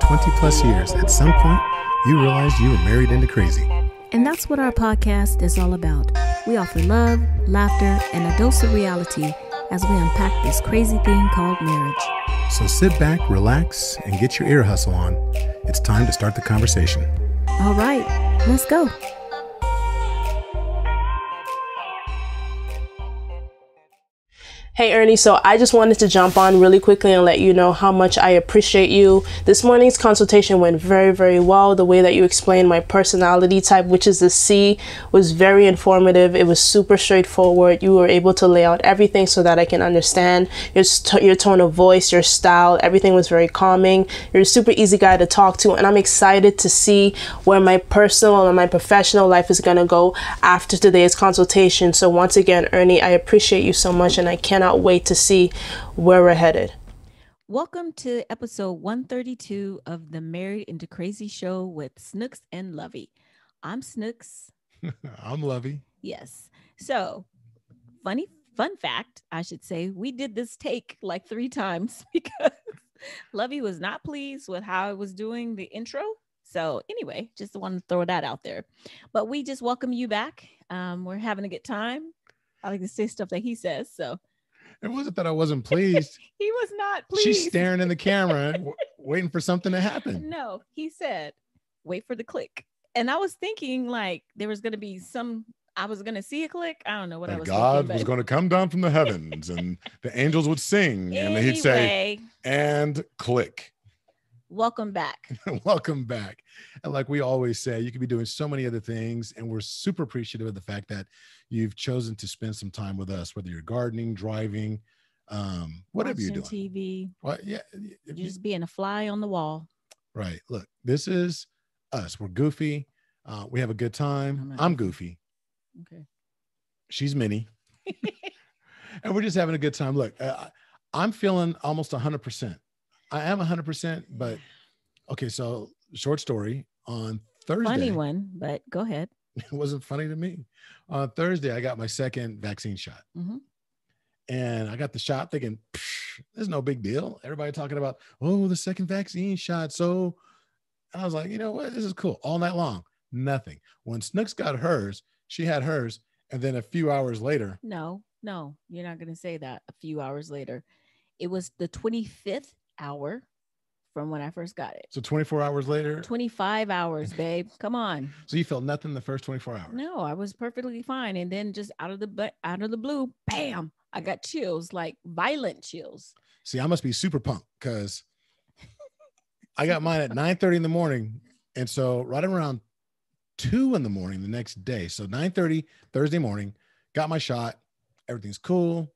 20 plus years, at some point, you realized you were married into crazy. And that's what our podcast is all about. We offer love, laughter, and a dose of reality as we unpack this crazy thing called marriage. So sit back, relax, and get your ear hustle on. It's time to start the conversation. All right, let's go. Hey Ernie, so I just wanted to jump on really quickly and let you know how much I appreciate you. This morning's consultation went very, very well. The way that you explained my personality type, which is the C, was very informative. It was super straightforward. You were able to lay out everything so that I can understand your tone of voice, your style. Everything was very calming. You're a super easy guy to talk to, and I'm excited to see where my personal and my professional life is going to go after today's consultation. So once again, Ernie, I appreciate you so much, and I cannot wait to see where we're headed. Welcome to episode 132 of the Married into Crazy show with Snooks and Lovey. I'm Snooks. I'm Lovey. Yes. So, fun fact, I should say, we did this take like 3 times because Lovey was not pleased with how I was doing the intro. So anyway, just wanted to throw that out there. But we just welcome you back. We're having a good time. I like to say stuff that he says, so. It wasn't that I wasn't pleased. He was not pleased. She's staring in the camera, waiting for something to happen. No, he said, wait for the click. And I was thinking like there was going to be I was going to see a click. I don't know what I was God thinking. Was going to come down from the heavens and the angels would sing and he'd say, and click. Welcome back. Welcome back. And like we always say, you could be doing so many other things. And we're super appreciative of the fact that you've chosen to spend some time with us, whether you're gardening, driving, whatever you're doing. TV. Well, yeah. Just being a fly on the wall. Right. Look, this is us. We're goofy. We have a good time. I'm goofy. Okay. She's Minnie. And we're just having a good time. Look, I'm feeling almost 100%. I am 100%, but okay. So short story on Thursday. Funny one, but go ahead. It wasn't funny to me. On Thursday, I got my second vaccine shot. Mm-hmm. And I got the shot thinking, there's no big deal. Everybody talking about, oh, the second vaccine shot. So I was like, you know what? This is cool. All night long, nothing. When Snooks got hers, she had hers. And then a few hours later. No, you're not going to say that. A few hours later. It was the 25th hour from when I first got it. So 24 hours later? 25 hours, babe. Come on. So you felt nothing the first 24 hours? No, I was perfectly fine. And then just out of the blue, bam, I got chills, like violent chills. See, I must be super pumped because I got mine at 9:30 in the morning. And so right around 2 in the morning the next day. So 9:30 Thursday morning, got my shot. Everything's cool.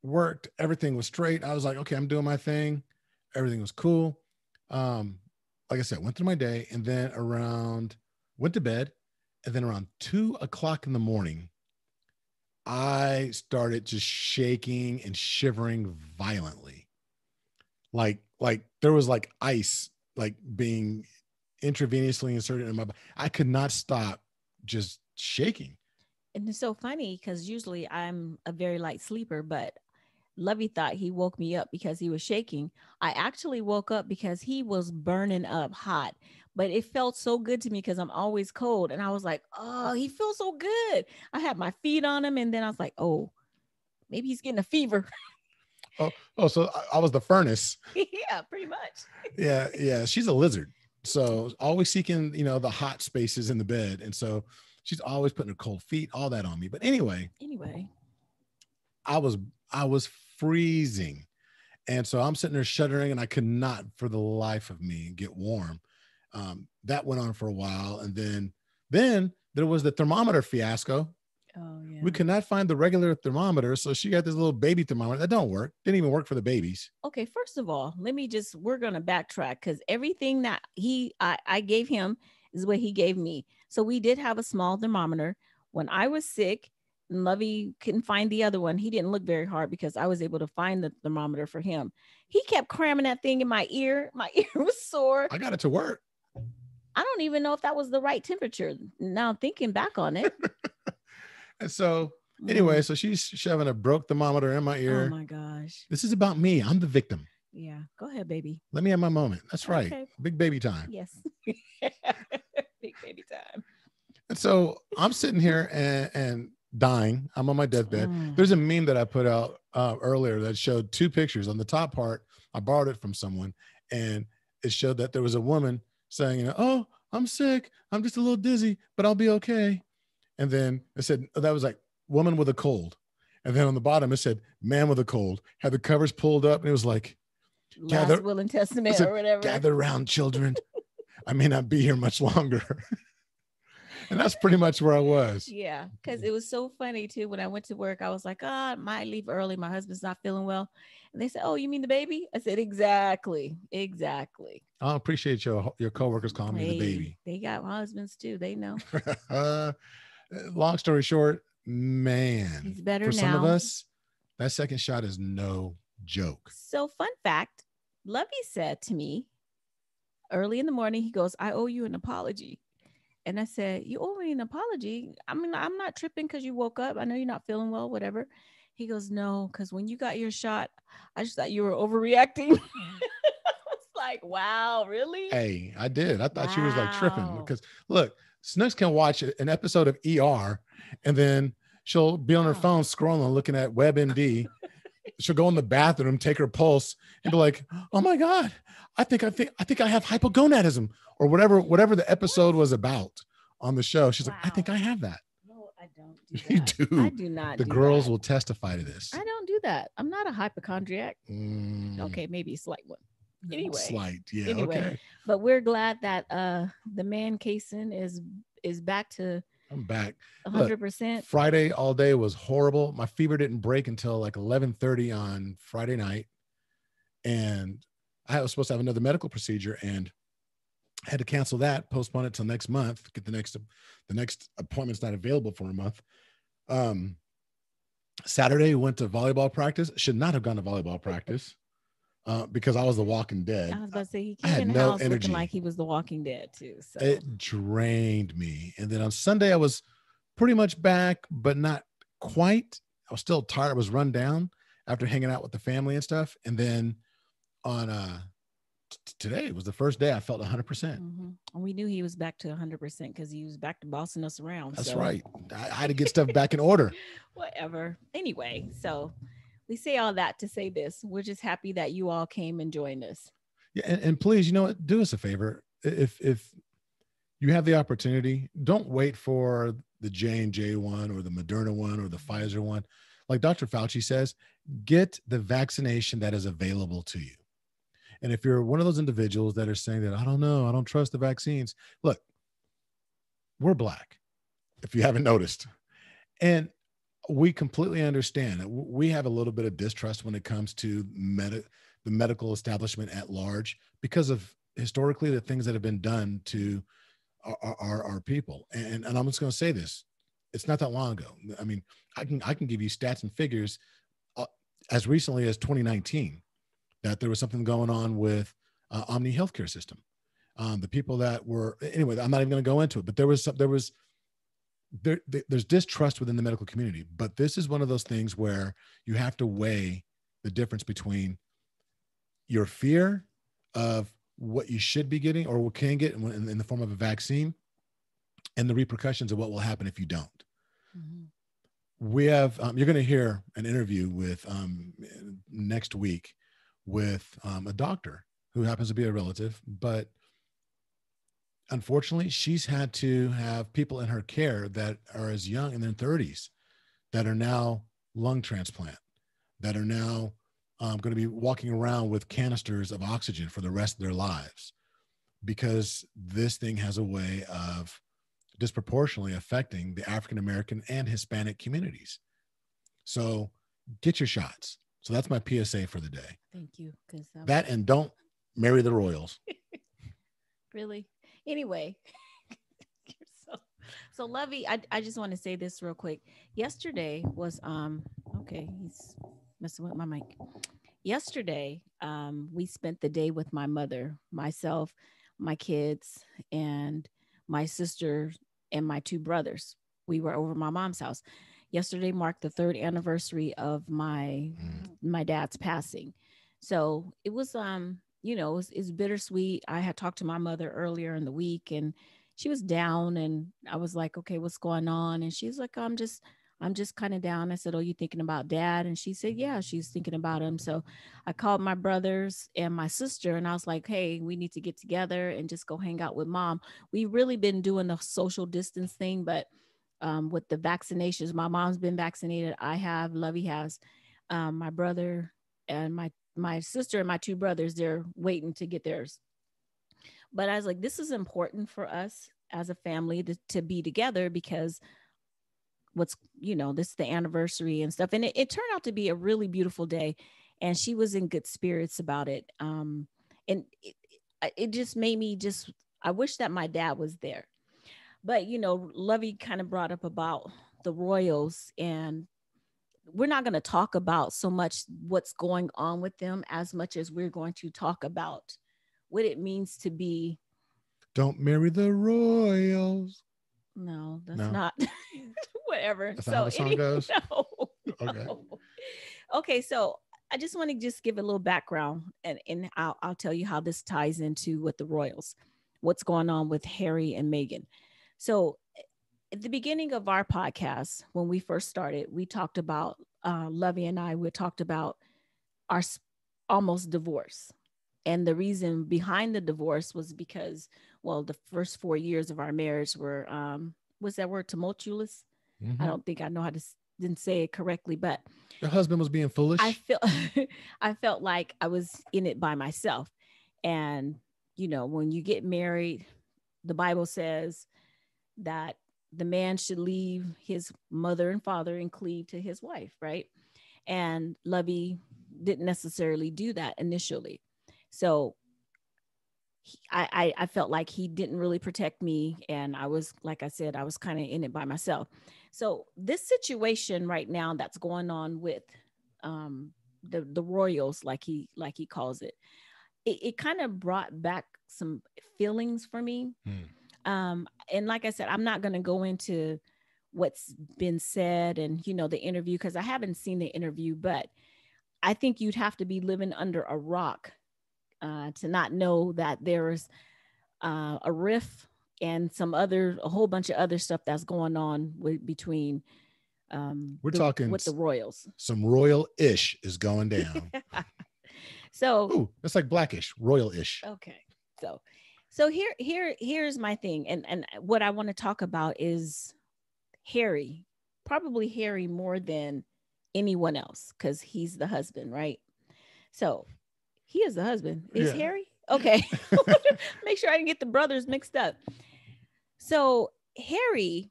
Worked. Everything was straight. I was like, okay, I'm doing my thing. Everything was cool. Like I said, went through my day and then went to bed. And then around 2:00 in the morning, I started just shaking and shivering violently. Like there was like ice, like being intravenously inserted in my body. I could not stop just shaking. And it's so funny because usually I'm a very light sleeper, but Lovey thought he woke me up because he was shaking. I actually woke up because he was burning up hot, but it felt so good to me because I'm always cold. And I was like, oh, he feels so good. I had my feet on him. And then I was like, oh, maybe he's getting a fever. Oh, so I was the furnace. Yeah, pretty much. Yeah. She's a lizard. So always seeking, the hot spaces in the bed. And so she's always putting her cold feet, all that on me. But anyway, I was freezing. And so I'm sitting there shuddering and I could not for the life of me get warm. That went on for a while. And then there was the thermometer fiasco. Oh, yeah. We could not find the regular thermometer. So she got this little baby thermometer that don't work. Didn't even work for the babies. Okay. First of all, we're going to backtrack because everything that I gave him is what he gave me. So we did have a small thermometer. When I was sick, and Lovey couldn't find the other one. He didn't look very hard because I was able to find the thermometer for him. He kept cramming that thing in my ear. My ear was sore. I got it to work. I don't even know if that was the right temperature. Now thinking back on it. And so anyway, so she's shoving a broke thermometer in my ear. Oh my gosh. This is about me. I'm the victim. Yeah. Go ahead, baby. Let me have my moment. That's right. Okay. Big baby time. Yes. Big baby time. And so I'm sitting here and dying. I'm on my deathbed. Mm. There's a meme that I put out earlier that showed two pictures. On the top part, I borrowed it from someone, and it showed that there was a woman saying, "Oh, I'm sick. I'm just a little dizzy, but I'll be okay." And then it said, that was like woman with a cold. And then on the bottom, it said man with a cold. Had the covers pulled up, and it was like, Last will and testament said, or whatever. gather round, children. I may not be here much longer. And that's pretty much where I was. Yeah, because it was so funny too. When I went to work, I was like, "Oh, I might leave early. My husband's not feeling well." And they said, "Oh, you mean the baby?" I said, "Exactly, exactly." I appreciate your coworkers calling me the baby. They got husbands too. They know. Long story short, man, He's better for now. some of us, that second shot is no joke. So, fun fact: Lovey said to me early in the morning, he goes, "I owe you an apology." And I said, "You owe me an apology? I mean, I'm not tripping because you woke up. I know you're not feeling well, whatever." He goes, "No, because when you got your shot, I just thought you were overreacting." I was like, wow, really? Hey, I did. I thought she was like tripping because look, Snooks can watch an episode of ER and then she'll be on her phone scrolling, looking at WebMD. She'll go in the bathroom, take her pulse, and be like, "Oh my God, I think I have hypogonadism," or whatever the episode was about on the show. She's like, "I think I have that." No, I don't do that. You do. I do not. The girls will testify to this. I don't do that. I'm not a hypochondriac. Okay, maybe a slight one. Anyway, slight, yeah. Anyway, okay. But we're glad that the man Kaysen is back to. I'm back. 100%. Friday all day was horrible. My fever didn't break until like 11:30 on Friday night, and I was supposed to have another medical procedure and had to cancel that, postpone it till next month. Get the next appointment's not available for a month. Saturday went to volleyball practice. Should not have gone to volleyball practice because I was the Walking Dead. I was about to say he I came had in the no house energy. looking like he was the Walking Dead too. So it drained me. And then on Sunday I was pretty much back, but not quite. I was still tired. I was run down after hanging out with the family and stuff. And then on today was the first day I felt 100%. Mm-hmm. And we knew he was back to 100% because he was back to bossing us around. That's right. I had to get stuff back in order. Whatever. Anyway, so we say all that to say this. We're just happy that you all came and joined us. Yeah, and please, you know what? Do us a favor. If you have the opportunity, don't wait for the J&J one or the Moderna one or the Pfizer one. Like Dr. Fauci says, get the vaccination that is available to you. And if you're one of those individuals that are saying that, I don't know, I don't trust the vaccines. Look, we're Black, if you haven't noticed. And we completely understand that we have a little bit of distrust when it comes to the medical establishment at large because of historically the things that have been done to our people. And I'm just going to say this. It's not that long ago. I mean, I can give you stats and figures as recently as 2019 that there was something going on with Omni healthcare system. The people that were, anyway, I'm not even going to go into it, but there's distrust within the medical community. But this is one of those things where you have to weigh the difference between your fear of what you should be getting or what can get in the form of a vaccine and the repercussions of what will happen if you don't. Mm-hmm. We have, you're going to hear an interview with next week with a doctor who happens to be a relative, but unfortunately she's had to have people in her care that are as young in their 30s that are now lung transplant, that are now going to be walking around with canisters of oxygen for the rest of their lives because this thing has a way of disproportionately affecting the African-American and Hispanic communities. So get your shots. So that's my PSA for the day. Thank you. That and don't marry the Royals. Really? Anyway. So Lovey, I just want to say this real quick. Yesterday was, okay, he's messing with my mic. Yesterday, we spent the day with my mother, myself, my kids, and my sister and my two brothers. We were over my mom's house. Yesterday marked the 3rd anniversary of my dad's passing. So it was, it's bittersweet. I had talked to my mother earlier in the week, and she was down, and I was like, okay, what's going on? And she's like, I'm just kind of down. I said, oh, you thinking about dad? And she said, yeah, she's thinking about him. So I called my brothers and my sister, and I was like, hey, we need to get together and just go hang out with mom. We really been doing the social distance thing, but with the vaccinations, my mom's been vaccinated. I have, Lovey has, my brother and my sister and my two brothers, they're waiting to get theirs. But I was like, this is important for us as a family to be together because this is the anniversary and stuff. And it turned out to be a really beautiful day. And she was in good spirits about it. And it just made me I wish that my dad was there. But, Lovey kind of brought up about the Royals, and we're not going to talk about so much what's going on with them as much as we're going to talk about what it means to be. Don't marry the Royals. No, that's not. Whatever. That's not how the song goes. No, okay. No. Okay. So I just want to just give a little background, and I'll tell you how this ties into with the Royals, what's going on with Harry and Meghan. So at the beginning of our podcast, when we first started, we talked about Lovey and we talked about our almost divorce. And the reason behind the divorce was because, well, the first 4 years of our marriage were, what's that word, tumultuous? Mm-hmm. I don't think I know how to, didn't say it correctly, but your husband was being foolish. I felt like I was in it by myself. And, when you get married, the Bible says that the man should leave his mother and father and cleave to his wife, right? And Lovey didn't necessarily do that initially. So I felt like he didn't really protect me. And I was, like I said, I was kind of in it by myself. So this situation right now that's going on with the Royals, like he calls it, it kind of brought back some feelings for me. And like I said, I'm not going to go into what's been said and, the interview, because I haven't seen the interview, but I think you'd have to be living under a rock to not know that there's a riff and a whole bunch of other stuff that's going on between talking with the Royals. Some royal-ish is going down. So that's like Blackish, royal-ish. Okay. So here's my thing. And what I want to talk about is Harry, probably Harry more than anyone else, because he's the husband, right? So he is the husband. Is Harry? Okay. Make sure I didn't get the brothers mixed up. So Harry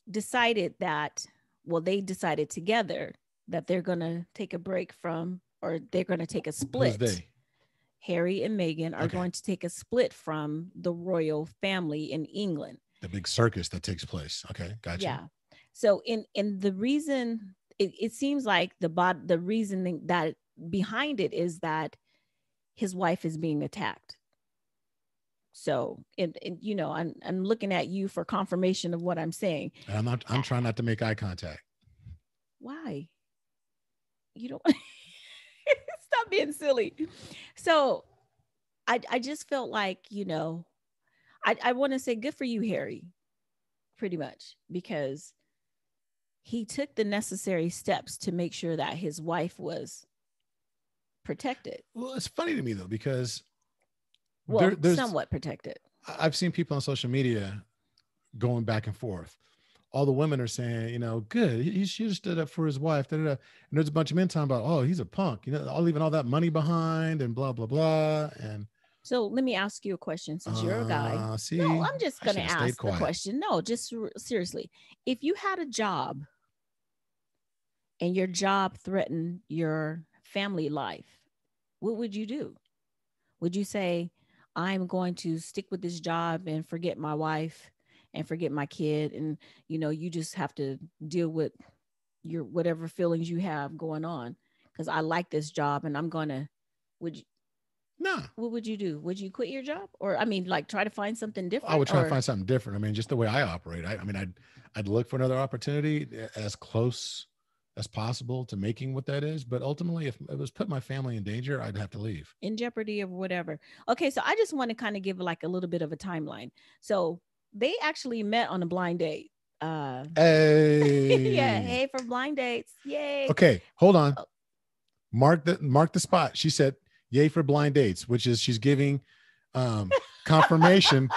decided they decided together that they're going to take a break from, or they're going to take a split. Who's they? Harry and Meghan are going to take a split from the royal family in England. The big circus that takes place. Okay, gotcha. Yeah. So in the reason, it seems like the reasoning that behind it is that his wife is being attacked. So, and I'm looking at you for confirmation of what I'm saying. And I'm trying not to make eye contact. Why? You don't stop being silly. So I just felt like, I want to say good for you, Harry, pretty much, because he took the necessary steps to make sure that his wife was protected. Well, it's funny to me though, because there's somewhat protected. I've seen people on social media going back and forth. All the women are saying, good, he should have stood up for his wife. Da, da, da. And there's a bunch of men talking about, oh, he's a punk, leaving all that money behind and blah, blah, blah. And so let me ask you a question, since you're a guy. No, I'm just going to ask the question. No, just seriously. If you had a job and your job threatened your family life, what would you do? Would you say, I'm going to stick with this job and forget my wife and forget my kid, and you just have to deal with your whatever feelings you have going on, because I like this job and I'm gonna? Would you? No. What would you do? Would you quit your job, or try to find something different? I would try to find something different. Just the way I operate. I'd look for another opportunity as close as possible to making what that is. But ultimately, if it was put my family in danger, I'd have to leave. In jeopardy of whatever. Okay, so I just want to kind of give like a little bit of a timeline. So they actually met on a blind date. Hey. Yeah, hey for blind dates. Yay. Okay, hold on. Mark the spot. She said, "Yay for blind dates," which is she's giving confirmation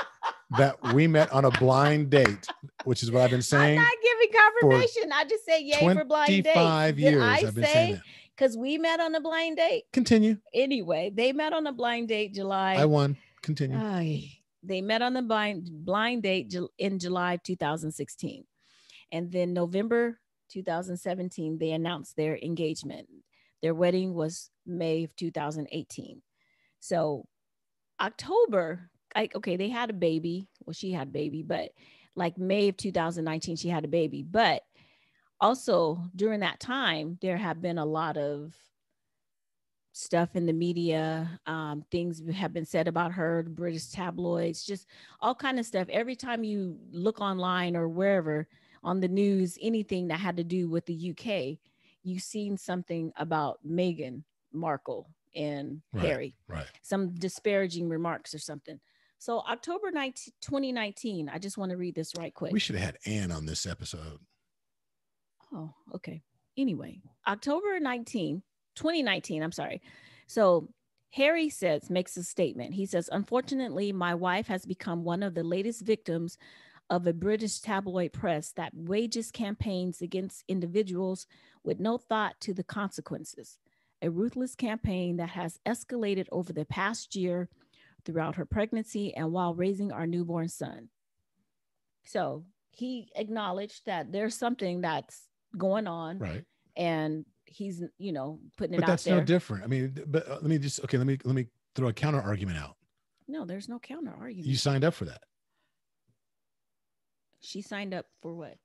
that we met on a blind date, which is what I've been saying. I'm not giving confirmation. I just say yay for blind dates. 25 years I've been saying that. Because we met on a blind date. Continue. Anyway, they met on a blind date July. I won. Continue. They met on the blind date in July 2016. And then November 2017, they announced their engagement. Their wedding was May of 2018. So October, they had a baby. Well, she had a baby, but like May of 2019, she had a baby. But also during that time, there have been a lot of stuff in the media. Things have been said about her, the British tabloids, just all kind of stuff. Every time you look online or wherever on the news, anything that had to do with the UK, you've seen something about Meghan Markle and Harry, some disparaging remarks or something. So October 19, 2019, I just want to read this right quick. We should have had Anne on this episode. Oh, okay. Anyway, October 19, 2019, I'm sorry. So Harry makes a statement. He says, "Unfortunately, my wife has become one of the latest victims of a British tabloid press that wages campaigns against individuals with no thought to the consequences. A ruthless campaign that has escalated over the past year throughout her pregnancy and while raising our newborn son." So he acknowledged that there's something that's going on. Right. And he's, putting it out there. But that's no different. I mean, but let me throw a counter argument out. No, there's no counter argument. You signed up for that. She signed up for what?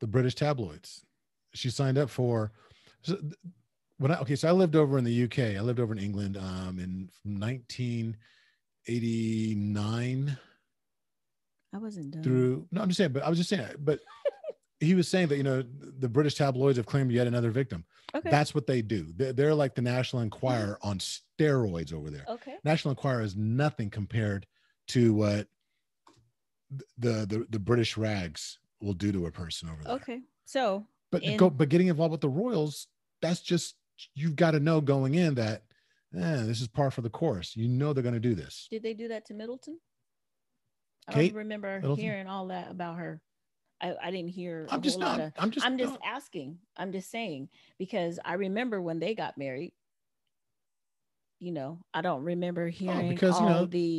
The British tabloids. She signed up for. So I lived over in the UK. I lived over in England in 1989. I wasn't done. I'm just saying, but he was saying that, the British tabloids have claimed yet another victim. Okay. That's what they do. They're like the National Enquirer on steroids over there. Okay. National Enquirer is nothing compared to what the British rags will do to a person over there. Okay. So, but getting involved with the royals, that's just, you've got to know going in that this is par for the course. They're going to do this. Did they do that to Middleton? Kate, I don't remember hearing all that about her. I didn't hear. I'm just asking. I'm just saying, because I remember when they got married. I don't remember hearing because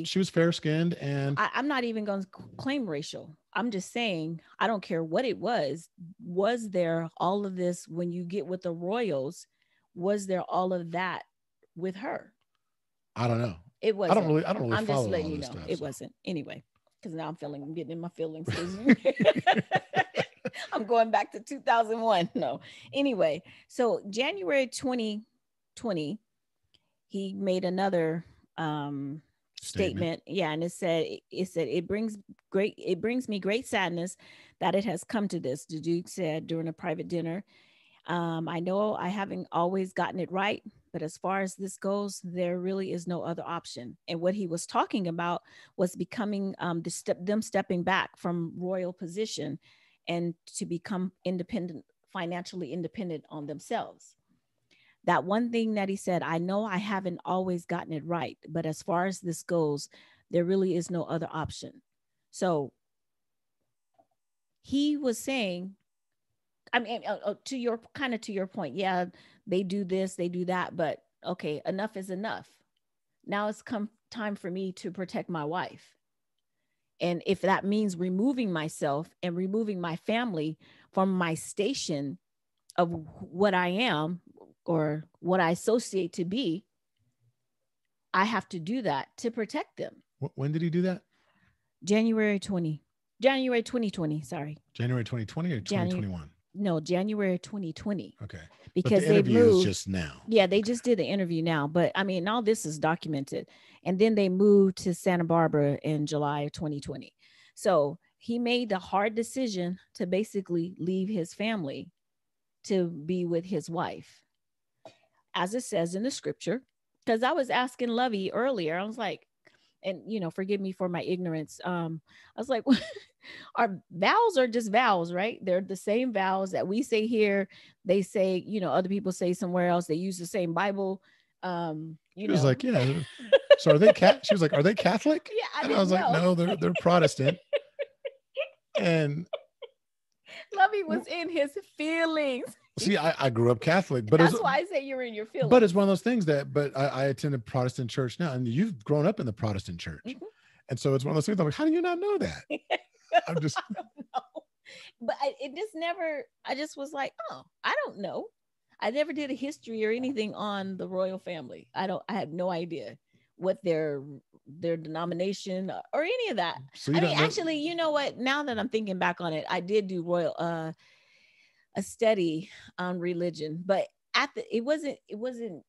she was fair skinned, and I'm not even going to claim racial. I'm just saying, I don't care what it was. Was there all of this when you get with the royals? Was there all of that with her? I don't know. It wasn't. I don't really I'm follow just letting all you this know. stuff, It wasn't. Anyway, because now I'm getting in my feelings. I'm going back to 2001. No. Anyway, so January 2020, he made another statement. Yeah, and it said it brings me great sadness that it has come to this. The Duke said during a private dinner, "I know I haven't always gotten it right, but as far as this goes, there really is no other option." And what he was talking about was becoming them stepping back from royal position and to become financially independent on themselves. That one thing that he said, "I know I haven't always gotten it right, but as far as this goes, there really is no other option." So he was saying, I mean, to your point, yeah, they do this, they do that, but okay, enough is enough. Now it's come time for me to protect my wife. And if that means removing myself and removing my family from my station of what I am or what I associate to be, I have to do that to protect them. When did he do that? January 2020, sorry. January 2020 or 2021? No, January 2020. Okay. Because the interview is just now. Yeah, they just did the interview now. But I mean, all this is documented. And then they moved to Santa Barbara in July of 2020. So he made the hard decision to basically leave his family to be with his wife, as it says in the scripture. Because I was asking Lovey earlier, I was like, and forgive me for my ignorance. I was like, our vows are just vows, right? They're the same vows that we say here. They say, other people say somewhere else. They use the same Bible. She was like, yeah. So are they She was like, are they Catholic? Yeah, and I was like, no, they're Protestant. And Lovey was in his feelings. See, I grew up Catholic, but that's why I say you're in your feelings. But it's one of those things but I attended Protestant church now, and you've grown up in the Protestant church. Mm-hmm. And so it's one of those things I'm like, how do you not know that? I'm just, I don't know. But it just never, I just was like, oh, I don't know. I never did a history or anything on the royal family. I have no idea what their denomination or any of that. So I mean, actually, you know what? Now that I'm thinking back on it, I did do a study on religion, but it wasn't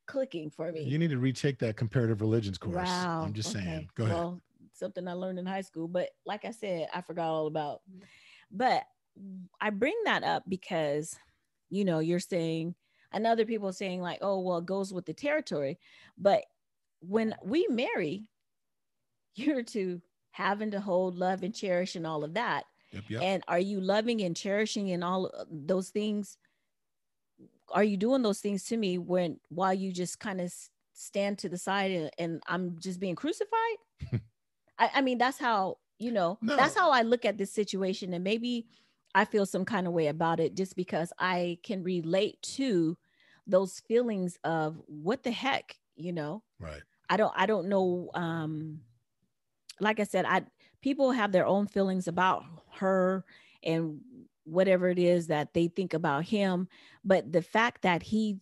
clicking for me. You need to retake that comparative religions course. Wow. I'm just saying. Go ahead. Well, something I learned in high school, but like I said, I forgot all about. But I bring that up because, you're saying, and other people are saying like, oh, well, it goes with the territory. But when we marry, you're to having to hold, love, and cherish and all of that. Yep. And are you loving and cherishing and all those things? Are you doing those things to me while you just kind of stand to the side and I'm just being crucified? I mean, that's how, no. That's how I look at this situation. And maybe I feel some kind of way about it just because I can relate to those feelings of what the heck, Right. I don't know. Like I said, people have their own feelings about her and whatever it is that they think about him. But the fact that he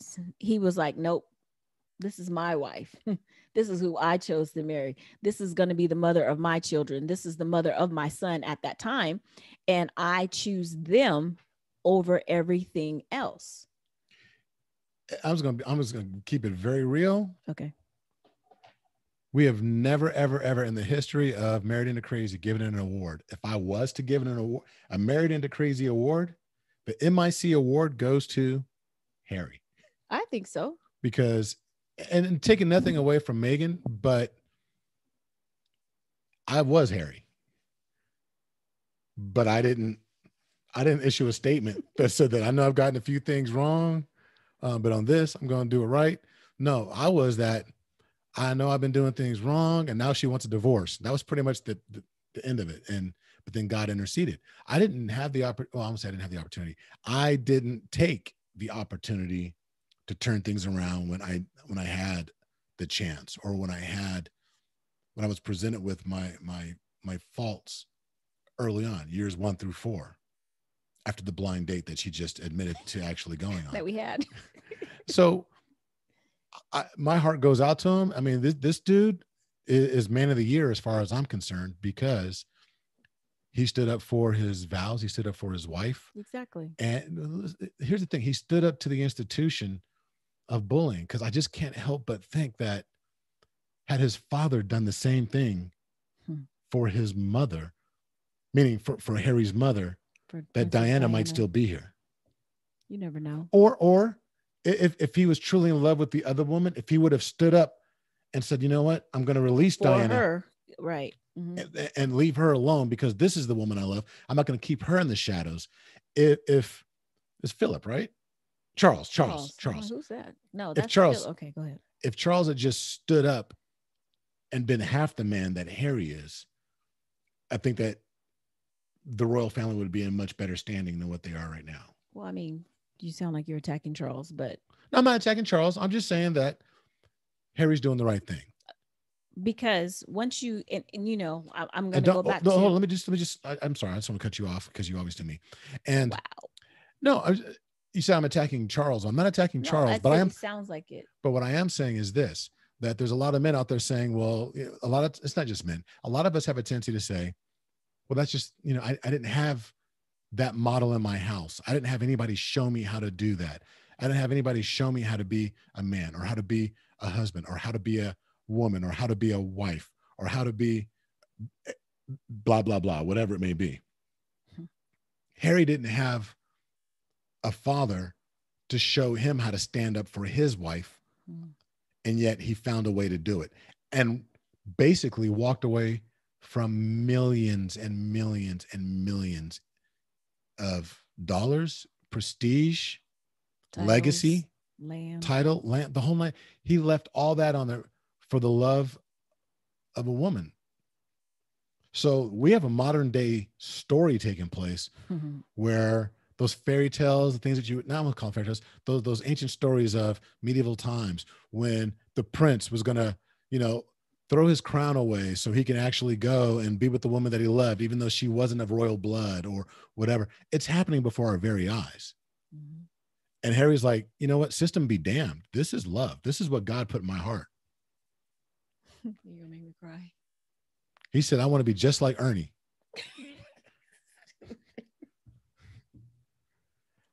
was like, nope, this is my wife. This is who I chose to marry. This is going to be the mother of my children. This is the mother of my son at that time. And I choose them over everything else. I'm just going to keep it very real. Okay. We have never, ever, ever in the history of Married into Crazy given an award. If I was to give it an award, a Married into Crazy award, the MIC award goes to Harry. I think so. Because, and taking nothing away from Meghan, but I was Harry. But I didn't issue a statement that said that I know I've gotten a few things wrong, but on this, I'm going to do it right. No, I was that. I know I've been doing things wrong, and now she wants a divorce. That was pretty much the end of it. But then God interceded. I didn't have the opportunity. Well, I'm saying I didn't have the opportunity. I didn't take the opportunity to turn things around when I had the chance, or when I was presented with my faults early on, years 1 through 4, after the blind date that she just admitted to actually going on. That we had. So my heart goes out to him. I mean, this dude is man of the year as far as I'm concerned, because he stood up for his vows. He stood up for his wife. Exactly. And here's the thing. He stood up to the institution of bullying, because I just can't help but think that had his father done the same thing for his mother, meaning for Harry's mother, that Diana might still be here. You never know. Or if he was truly in love with the other woman, if he would have stood up and said, you know what, I'm going to release Diana. Her. Right. Mm-hmm. And leave her alone, because this is the woman I love. I'm not going to keep her in the shadows. If it's Philip, right? Charles. Who's that? No, that's Charles. Okay, go ahead. If Charles had just stood up and been half the man that Harry is, I think that the royal family would be in much better standing than what they are right now. Well, I mean, you sound like you're attacking Charles, but no, I'm not attacking Charles. I'm just saying that Harry's doing the right thing. Because once you, and I'm going to go back to. Let me just, I'm sorry. I just want to cut you off because you always do me. And wow. No, you said I'm attacking Charles. I'm not attacking Charles, but I am. Sounds like it. But what I am saying is this, that there's a lot of men out there saying, well, it's not just men. A lot of us have a tendency to say, well, that's just, I didn't have that model in my house. I didn't have anybody show me how to do that. I didn't have anybody show me how to be a man, or how to be a husband, or how to be a woman, or how to be a wife, or how to be blah, blah, blah, whatever it may be. Harry didn't have a father to show him how to stand up for his wife. Mm. And yet he found a way to do it and basically walked away from millions and millions and millions of dollars, prestige, titles, legacy, land, the whole night. He left all that on there for the love of a woman. So we have a modern day story taking place where those fairy tales, the things that you now call fairy tales, those ancient stories of medieval times when the prince was going to, throw his crown away so he can actually go and be with the woman that he loved, even though she wasn't of royal blood or whatever. It's happening before our very eyes. Mm-hmm. And Harry's like, you know what? System be damned. This is love. This is what God put in my heart. You're going to make me cry. He said, I want to be just like Ernie.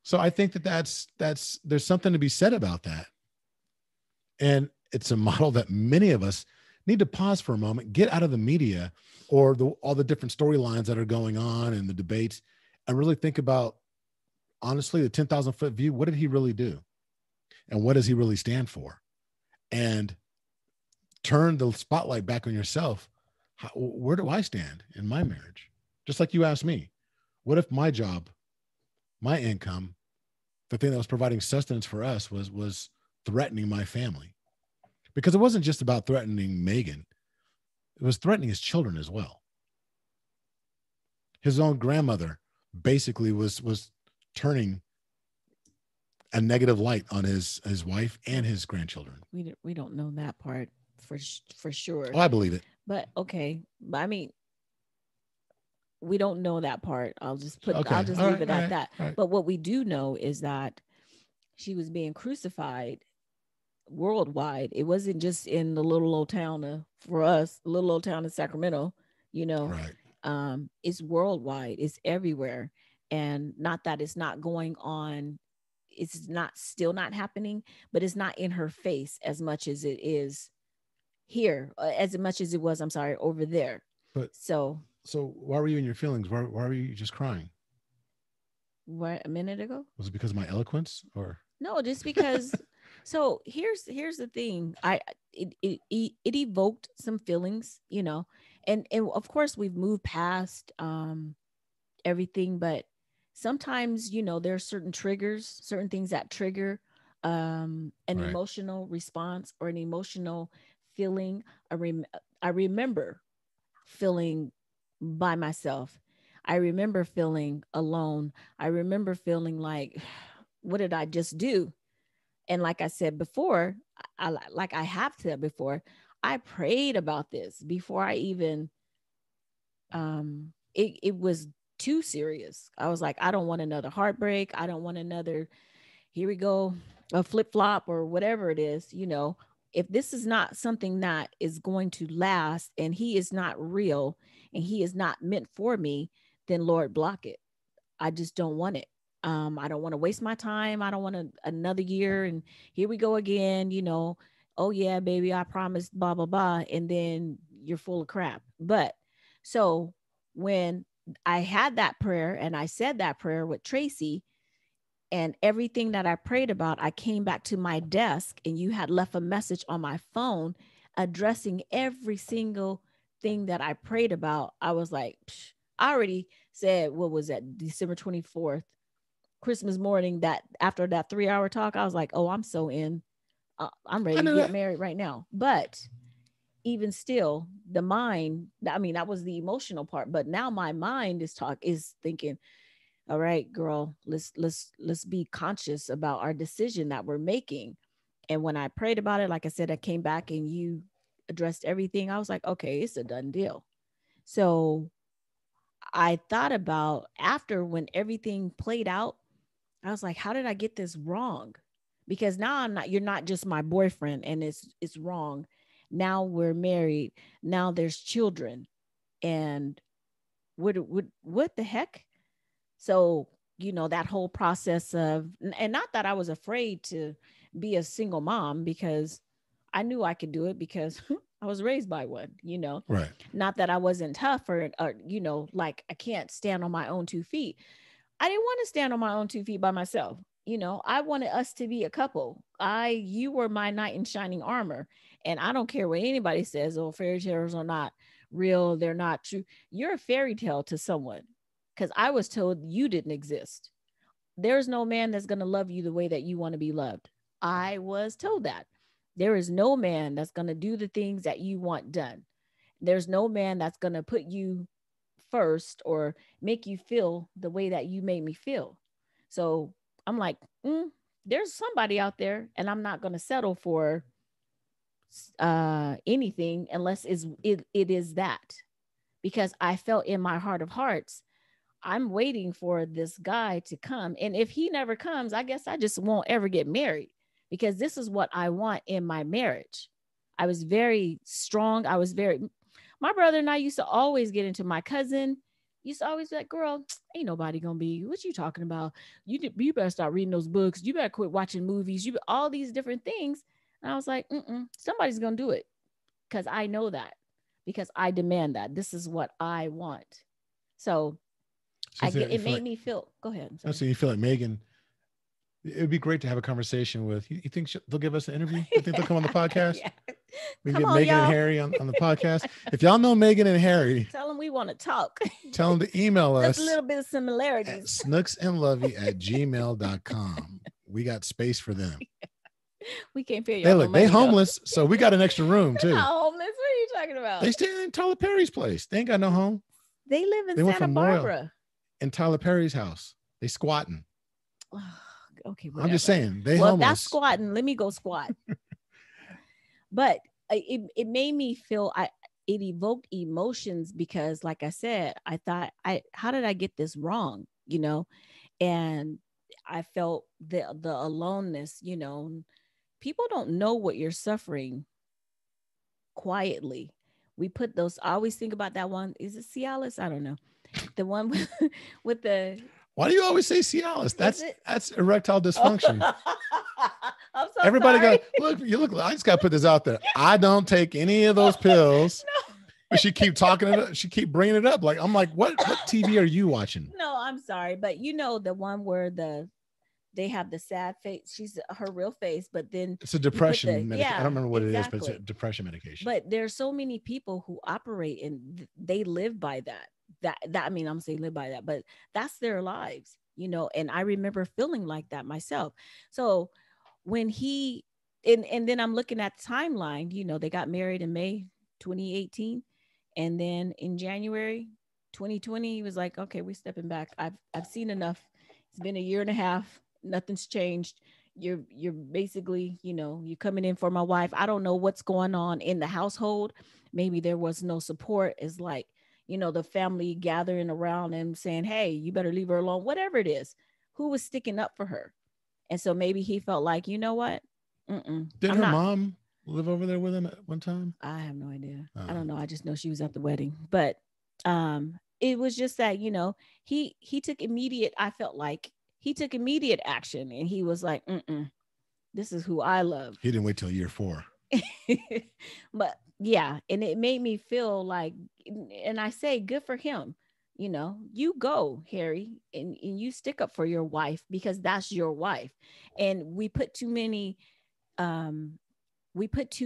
So I think that's there's something to be said about that. And it's a model that many of us need to pause for a moment, get out of the media or all the different storylines that are going on and the debates and really think about, honestly, the 10,000 foot view. What did he really do? And what does he really stand for? And turn the spotlight back on yourself. Where do I stand in my marriage? Just like you asked me, what if my job, my income, the thing that was providing sustenance for us was threatening my family? Because it wasn't just about threatening Megan. It was threatening his children as well. His own grandmother basically was turning a negative light on his wife and his grandchildren. We don't know that part for sure. Oh, I believe it. But okay, I mean, we don't know that part. I'll just leave it at that. Right. But what we do know is that she was being crucified worldwide. It wasn't just in the little old town for us, little old town in Sacramento, Right. It's worldwide. It's everywhere. And not that it's not going on. It's not still not happening, but it's not in her face as much as it is here, as much as it was, over there. But so why were you in your feelings? Why were you just crying? What, a minute ago? Was it because of my eloquence or? No, just because. So here's the thing. It evoked some feelings, and of course we've moved past everything, but sometimes, there are certain triggers, certain things that trigger an right. emotional response or an emotional feeling. I remember feeling by myself. I remember feeling alone. I remember feeling like, what did I just do? And like I said before, I prayed about this before I even, it was too serious. I was like, I don't want another heartbreak. I don't want another, here we go, a flip flop or whatever it is, if this is not something that is going to last and he is not real and he is not meant for me, then Lord, block it. I just don't want it. I don't want to waste my time. I don't want another year. And here we go again, oh yeah, baby, I promised, blah, blah, blah. And then you're full of crap. But so when I had that prayer and I said that prayer with Tracy and everything that I prayed about, I came back to my desk and you had left a message on my phone addressing every single thing that I prayed about. I was like, I already said, what was that, December 24th? Christmas morning, that after that 3-hour talk, I was like, oh, I'm so in. I'm ready to get married right now. But even still, the mind, that was the emotional part. But now my mind is thinking, all right, girl, let's be conscious about our decision that we're making. And when I prayed about it, like I said, I came back and you addressed everything. I was like, okay, it's a done deal. So I thought about after when everything played out, I was like, how did I get this wrong? Because now you're not just my boyfriend and it's wrong. Now we're married. Now there's children. And what the heck? So, that whole process of, and not that I was afraid to be a single mom because I knew I could do it because I was raised by one, Right. Not that I wasn't tough or like I can't stand on my own 2 feet. I didn't want to stand on my own 2 feet by myself. I wanted us to be a couple. You were my knight in shining armor. And I don't care what anybody says, oh, fairy tales are not real. They're not true. You're a fairy tale to someone because I was told you didn't exist. There's no man that's going to love you the way that you want to be loved. I was told that. There is no man that's going to do the things that you want done. There's no man that's going to put you first or make you feel the way that you made me feel. So I'm like, there's somebody out there, and I'm not going to settle for anything unless it is that, because I felt in my heart of hearts, I'm waiting for this guy to come. And if he never comes, I guess I just won't ever get married, because this is what I want in my marriage. I was very strong. My brother and I used to always get into, my cousin used to always be like, girl, ain't nobody gonna be, what you talking about? You better start reading those books. You better quit watching movies. All these different things. And I was like, somebody's gonna do it, because I know that, because I demand that. This is what I want. So it made me feel. Go ahead. So you feel like Megan. It would be great to have a conversation with. You think they'll give us an interview? You think they'll come on the podcast? Yeah. We can get Megan and Harry on the podcast. If y'all know Megan and Harry, tell them we want to talk. Tell them to email us. Just a little bit of similarities. snooksandlovey@gmail.com. We got space for them. We can't pay you. They homeless, so we got an extra room too. They're not homeless. What are you talking about? They stay in Tyler Perry's place. They ain't got no home. They live in Santa Barbara. In Tyler Perry's house. They squatting. Okay, whatever. I'm just saying, homeless. That's squatting. Let me go squat. But it made me feel, it evoked emotions, because like I said, I thought, how did I get this wrong? And I felt the aloneness, people don't know what you're suffering quietly. We put those, I always think about that one. Is it Cialis? I don't know. The one with the. Why do you always say Cialis? That's erectile dysfunction. I'm so Everybody sorry. I just got to put this out there. I don't take any of those pills. No. But she keep talking it up. She keep bringing it up. I'm like, what TV are you watching? No, I'm sorry. But the one where they have the sad face. She's her real face, but then it's a depression medication. I don't remember what exactly. it is, but it's a depression medication. But there's so many people who operate and they live by that. I mean, I'm saying live by that, but that's their lives, and I remember feeling like that myself. So when and then I'm looking at the timeline, they got married in May 2018. And then in January 2020, he was like, okay, we're stepping back. I've seen enough. It's been a year and a half. Nothing's changed. You're basically, you're coming in for my wife. I don't know what's going on in the household. Maybe there was no support. It's like, the family gathering around and saying, hey, you better leave her alone, whatever it is. Who was sticking up for her? And so maybe he felt like, you know what? Did her mom live over there with him at one time? I have no idea. I don't know. I just know she was at the wedding. But it was just that, he took immediate, I felt like he took immediate action, and he was like, this is who I love. He didn't wait till year 4. But yeah, and it made me feel like, and I say good for him. You go, Harry, and you stick up for your wife, because that's your wife. And we put too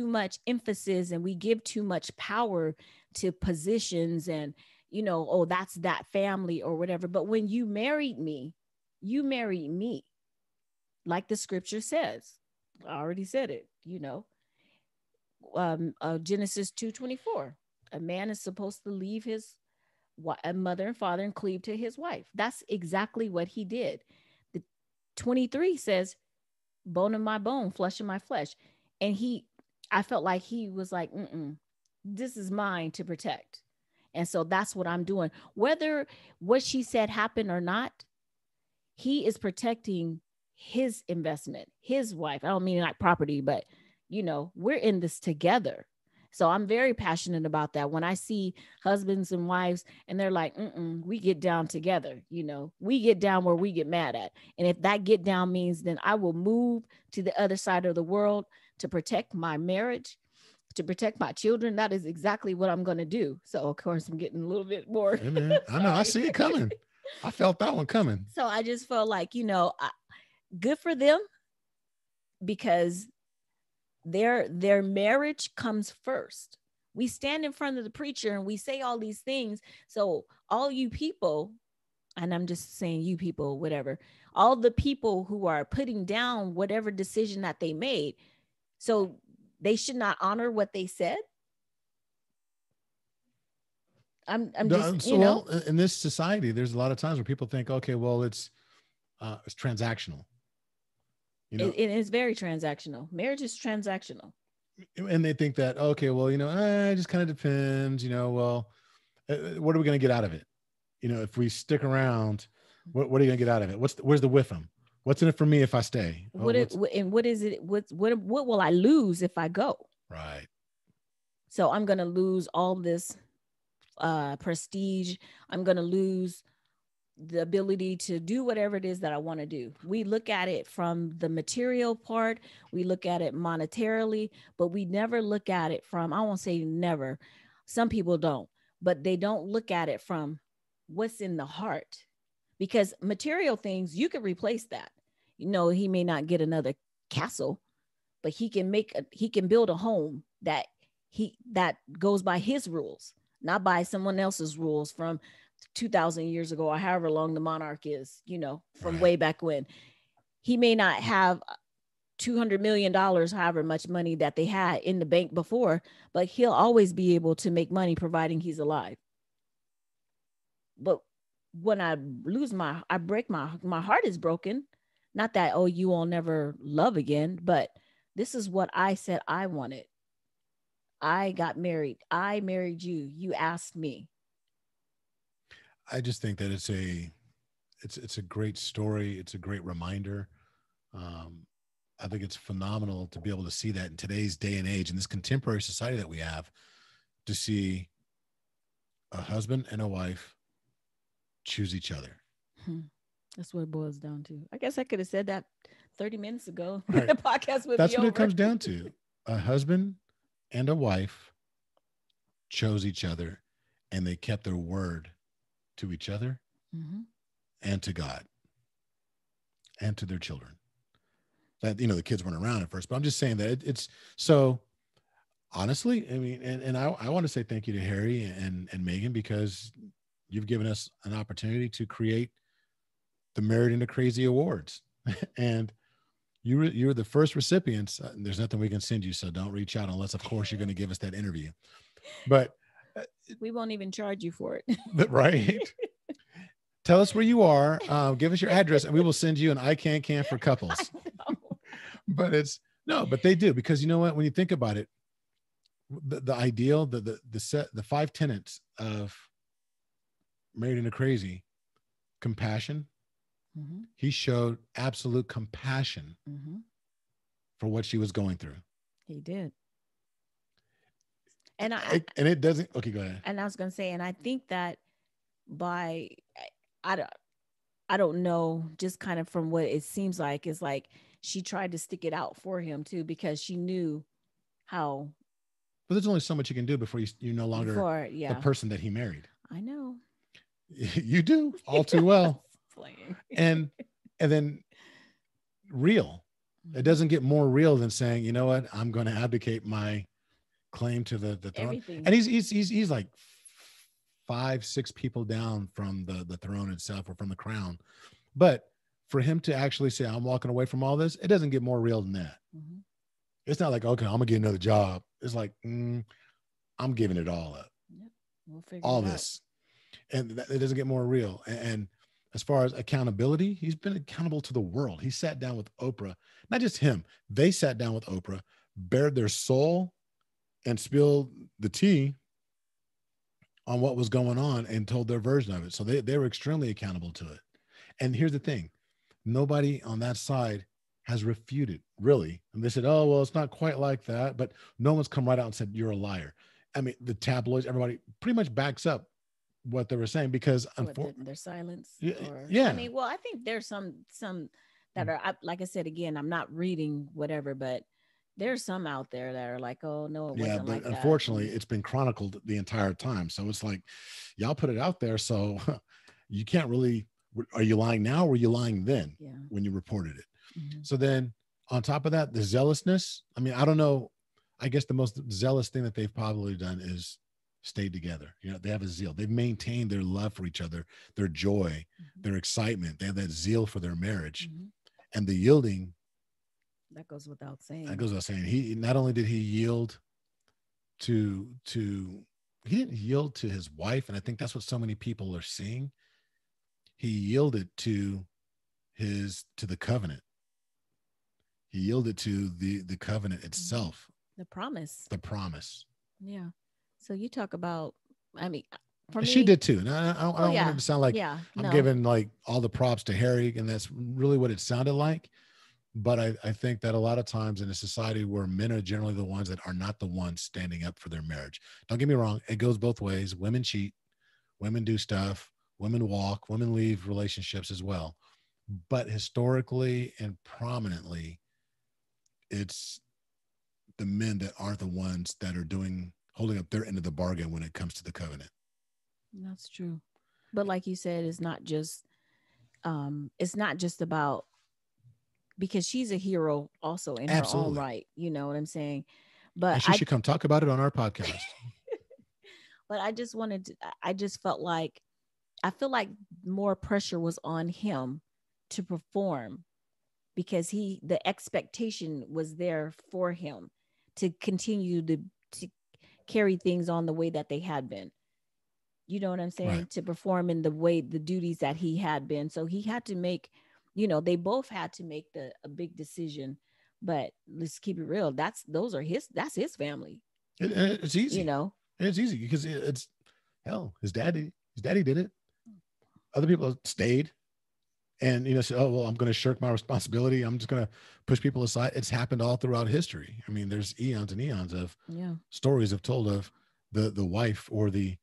much emphasis, and we give too much power to positions, and oh, that's that family or whatever. But when you married me, like the scripture says. I already said it, Genesis 2:24. A man is supposed to leave his mother and father and cleave to his wife. That's exactly what he did. The 23 says, bone of my bone, flesh of my flesh. And I felt like he was like, this is mine to protect. And so that's what I'm doing. Whether what she said happened or not, he is protecting his investment, his wife. I don't mean like property, but we're in this together. So I'm very passionate about that. When I see husbands and wives and they're like, we get down together, we get down where we get mad at. And if that get down means, then I will move to the other side of the world to protect my marriage, to protect my children. That is exactly what I'm going to do. So of course I'm getting a little bit more. Hey man, I know, I see it coming. I felt that one coming. So I just felt like, good for them, because their marriage comes first. We stand in front of the preacher and we say all these things. So all you people, and I'm just saying you people, whatever, all the people who are putting down whatever decision that they made, so they should not honor what they said. I'm just, So, well, in this society, there's a lot of times where people think, okay, well, it's transactional. It is very transactional. Marriage is transactional. And they think that, okay, well, it just kind of depends, well, what are we going to get out of it? If we stick around, what are you going to get out of it? Where's the whiffum? What's in it for me if I stay? What is it? What will I lose if I go? Right. So I'm going to lose all this prestige. I'm going to lose the ability to do whatever it is that I want to do. We look at it from the material part. We look at it monetarily, but we never look at it from, I won't say never. Some people don't, but they don't look at it from what's in the heart, because material things, you can replace that. He may not get another castle, but he can build a home that goes by his rules, not by someone else's rules from 2,000 years ago, or however long the monarch is, from way back when. He may not have $200 million, however much money that they had in the bank before, but he'll always be able to make money providing he's alive. But when I break my heart is broken. Not that, oh, you will never love again, but this is what I said I wanted. I got married. I married you. You asked me. I just think that it's a great story. It's a great reminder. I think it's phenomenal to be able to see that in today's day and age, in this contemporary society that we have, to see a husband and a wife choose each other. That's what it boils down to. I guess I could have said that 30 minutes ago. Right. The podcast would That's be what over. It comes down to. A husband and a wife chose each other, and they kept their word to each other, and to God, and to their children. That, the kids weren't around at first, but I'm just saying that it's so, honestly, I mean, and I want to say thank you to Harry and Megan, because you've given us an opportunity to create the Married into Crazy Awards. And you're the first recipients. There's nothing we can send you, so don't reach out unless, of course, you're going to give us that interview. But we won't even charge you for it. Right. Tell us where you are. Give us your address, and we will send you an I can for couples. But but they do, because you know what? When you think about it, the ideal, the 5 tenets of Married into Crazy: compassion. He showed absolute compassion for what she was going through. He did. And it doesn't. Okay, go ahead. And I was going to say, and I think that I don't know, just kind of from what it seems like, is like she tried to stick it out for him too, because she knew how. But there's only so much you can do before you're no longer the person that he married. I know. You do all too well. and then real. It doesn't get more real than saying, you know what, I'm going to abdicate my claim to the throne. Everything. And he's like 5-6 people down from the throne itself, or from the crown. But for him to actually say, I'm walking away from all this, it doesn't get more real than that. It's not like, okay, I'm gonna get another job. It's like, I'm giving it all up. Yep. We'll figure all this out. And it doesn't get more real. And as far as accountability, he's been accountable to the world. He sat down with Oprah, not just him. They sat down with Oprah, bared their soul, and spilled the tea on what was going on, and told their version of it. So they were extremely accountable to it. And here's the thing. Nobody on that side has refuted, really. And they said, oh, well, it's not quite like that. But no one's come right out and said, you're a liar. I mean, the tabloids, everybody pretty much backs up what they were saying, because their silence. Yeah. I mean, well, I think there's some that are, like I said, again, I'm not reading whatever, but there's some out there that are like, oh no, it wasn't like that. Unfortunately, it's been chronicled the entire time. So it's like, y'all put it out there. So you can't really, are you lying now or were you lying then Yeah. when you reported it? Mhm. So then on top of that, the zealousness, I mean, I don't know. I guess the most zealous thing that they've probably done is stayed together. You know, they have a zeal. They've maintained their love for each other, their joy, their excitement. They have that zeal for their marriage. Mhm. And the yielding, That goes without saying. that goes without saying. He not only did he yield to he didn't yield to his wife, and I think that's what so many people are seeing. He yielded to the covenant. He yielded to the covenant itself, The promise. the promise. Yeah. So you talk about, I mean, for And me, she did too. And I don't want yeah. it to sound like Yeah. I'm No. giving like all the props to Harry, and that's really what it sounded like. But I think that a lot of times in a society where men are generally the ones that are not the ones standing up for their marriage. Don't get me wrong, it goes both ways. Women cheat, women do stuff, women walk, women leave relationships as well. But historically and prominently, it's the men that aren't the ones that are holding up their end of the bargain when it comes to the covenant. That's true. But like you said, it's not just about, because she's a hero also in her own Absolutely. right. You know what I'm saying? But And she should come talk about it on our podcast. but I just felt like, I feel like more pressure was on him to perform, because the expectation was there for him to continue to carry things on the way that they had been. You know what I'm saying? Right. To perform in the duties that he had been. So he had to make, they both had to make a big decision. But let's keep it real. That's his family. It's easy. You know, It's easy because it's hell. His daddy did it. Other people stayed and said, oh well, I'm going to shirk my responsibility. I'm just going to push people aside. It's happened all throughout history. I mean, there's eons and eons of stories have told of the wife or the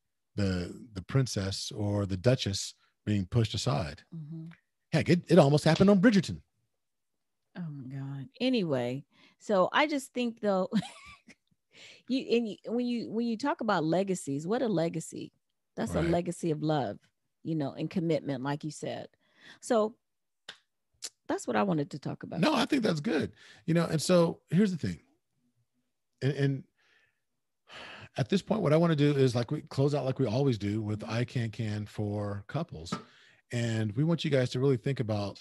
princess or the Duchess being pushed aside. Mm-hmm. Heck, it almost happened on Bridgerton. Oh my God. Anyway, so I just think though, when you talk about legacies, what a legacy. That's Right. a legacy of love, and commitment, like you said. So that's what I wanted to talk about. No, I think that's good. And so here's the thing. And at this point, what I want to do is like we close out like we always do with I Can for couples. And we want you guys to really think about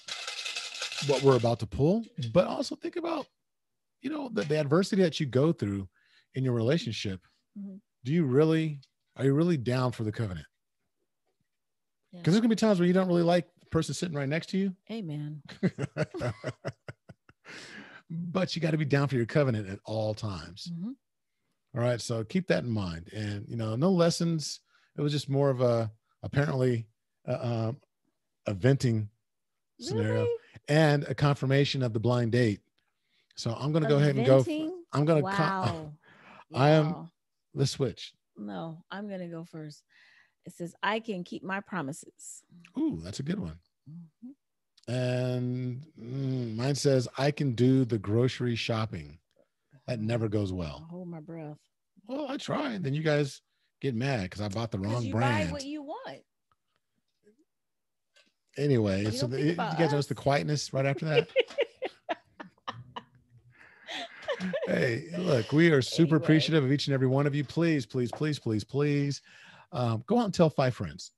what we're about to pull, but also think about, the adversity that you go through in your relationship. Mm-hmm. Are you really down for the covenant? Because there's gonna be times where you don't really like the person sitting right next to you. Amen. But you got to be down for your covenant at all times. Mm-hmm. All right. So keep that in mind. And, no lessons. It was just more of apparently a venting scenario. Really? And a confirmation of the blind date. So I'm going to go ahead and go. I'm going to. Wow. Let's switch. No, I'm going to go first. It says, I can keep my promises. Ooh, that's a good one. Mm-hmm. And mine says, I can do the grocery shopping. That never goes well. I'll hold my breath. Well, I tried. Then you guys get mad because I bought the wrong brand. Buy what you want. Anyway, so you guys notice the quietness right after that? Hey, look, we are super appreciative of each and every one of you. Please, please, please, please, please go out and tell 5 friends.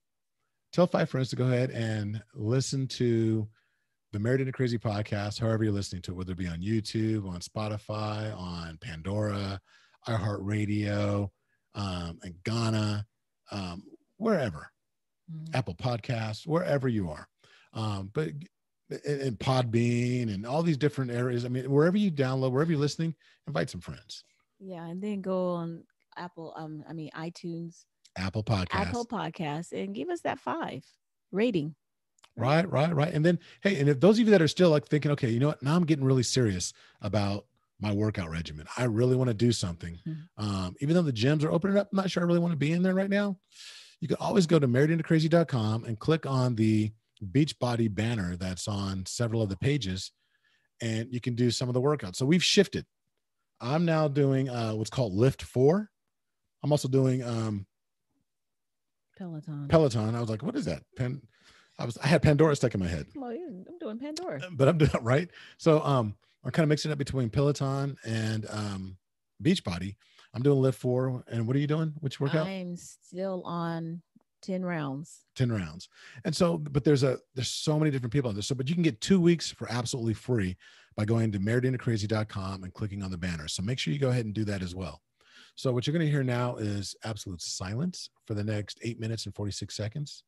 Tell 5 friends to go ahead and listen to the Married and Crazy podcast, however you're listening to it, whether it be on YouTube, on Spotify, on Pandora, iHeartRadio, and Ghana, wherever. Apple Podcasts, wherever you are. But in Podbean and all these different areas. I mean, wherever you download, wherever you're listening, invite some friends. Yeah. And then go on iTunes, Apple Podcasts, and give us that 5 rating. Right. And then, hey, and if those of you that are still like thinking, okay, you know what, now I'm getting really serious about my workout regimen. I really want to do something. Even though the gyms are opening up, I'm not sure I really want to be in there right now. You can always go to marriedandcrazy.com and click on the Beachbody banner that's on several of the pages, and you can do some of the workouts. So we've shifted. I'm now doing what's called Lift 4. I'm also doing Peloton. I was like, what is that? I had Pandora stuck in my head. Well, I'm doing Pandora. But I'm doing right. So I'm kind of mixing it up between Peloton and Beachbody. I'm doing lift 4. And what are you doing? Which workout? I'm still on 10 rounds. 10 rounds. And so, but there's so many different people out there. So, but you can get 2 weeks for absolutely free by going to maridinacrazy.com and clicking on the banner. So make sure you go ahead and do that as well. So what you're going to hear now is absolute silence for the next 8 minutes and 46 seconds.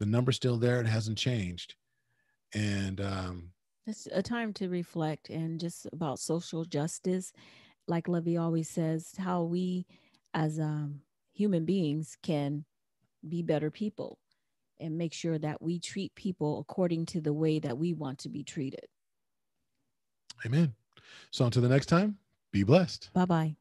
The number's still there. It hasn't changed. And it's a time to reflect and just about social justice. Like Lovey always says, how we as human beings can be better people and make sure that we treat people according to the way that we want to be treated. Amen. So until the next time, be blessed. Bye-bye.